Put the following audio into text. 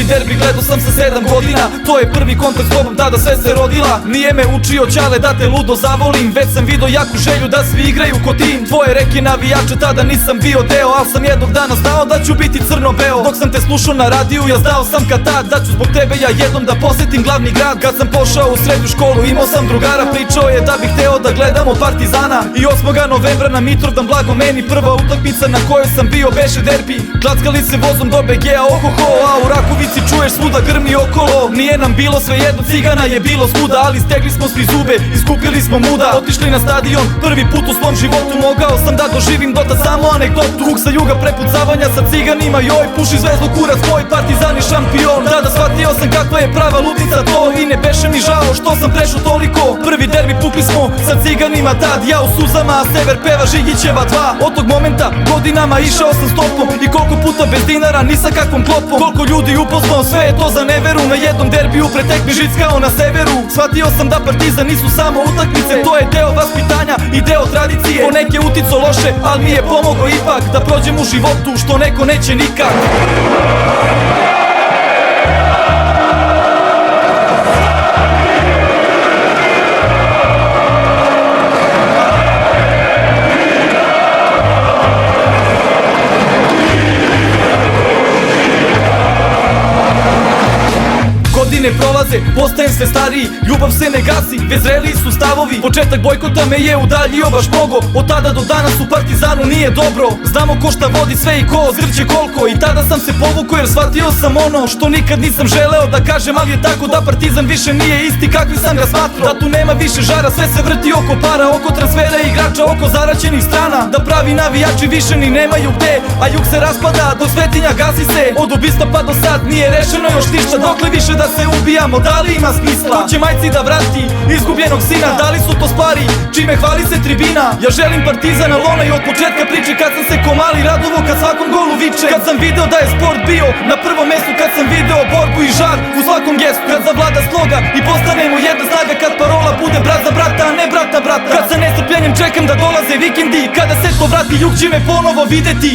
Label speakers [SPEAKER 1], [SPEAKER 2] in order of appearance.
[SPEAKER 1] Prvi derbi gledao sam sa 7 godina, to je prvi kontakt s tobom, tada sve se rodila. Nije me učio ćale da te ludo zavolim, već sam vidio jaku želju da svi igraju ko tim. Tvoje reke navijače tada nisam bio deo, al sam jednog dana znao da ću biti crno-beo. Dok sam te slušao na radiju, ja znao sam kad tad da ću zbog tebe ja jednom da posjetim glavni grad. Kad sam pošao u srednju školu, imao sam drugara, pričao je da bih hteo da gledamo Partizana. I 8. novembra na Mitrovdan, blago meni, prva utakmica na kojoj sam bio beše derbi. Klackali se vozom do BG-a, ohoho, a u Rakovici čuješ svuda grmi okolo. Nije nam bilo svejedno, cigana je bilo svuda, ali stegli smo svi zube i skupili smo muda. Otišli na stadion, prvi put u svom životu, mogao sam da doživim dotad samo anegdotu. Kuk sa juga, prepucavanja sa ciganima, joj, puši zvezdu kurac, moj Partizan je šampion. Tada shvatio sam kakva je prava ludnica to, i ne beše mi žao što sam prešao toliko. Prvi derbi pukli smo sa ciganima tad, ja u suzama, a Sever peva Žigićeva 2. Od tog momenta godinama išao sam stopom, i koliko puta bez dinara, ni sa kakvom klopom. Koliko ljudi upoznao, sve je to za neveru. Na jednom derbiju pretekmi žic kao na severu. Shvatio sam da Partizan nisu samo utakmice, to je deo vaspitanja i deo tradicije. Po neke utico loše, al mi je pomogao ipak da prođem u životu što neko neće nikad. Godine prolaze, postajem sve stariji, ljubav se ne gasi, već zreliji su stavovi. Početak bojkota me je udaljio baš mnogo, od tada do danas u Partizanu nije dobro. Znamo ko šta vodi sve i ko zgrće koliko, i tada sam se povukao jer shvatio sam ono što nikad nisam želeo da kažem, ali je tako da Partizan više nije isti kakvi sam ga smatrao. Da tu nema više žara, sve se vrti oko para, oko transfera igrača, oko zaraćenih strana. Da pravi navijači više ni nemaju gde, a jug se raspada, do svetinja gasi se. Od ubistva pa do sad nije rešeno još ništa, dokle više da se ubijamo, da li ima smisla? Ko će majci da vrati izgubljenog sina? Da li su to stvari čime hvali se tribina? Ja želim Partizan, al onaj od početka priče, kad sam se ko mali radovo kad svakom golu viče. Kad sam video da je sport bio na prvom mestu, kad sam video borbu i žar u svakom gestu. Kad zavlada sloga i postanemo jedna snaga, kad parola bude brat za brata, a ne brat na brata. Kad sa nestrpljenjem čekam da dolaze vikendi, kada se to vrati, jug će me ponovo videti.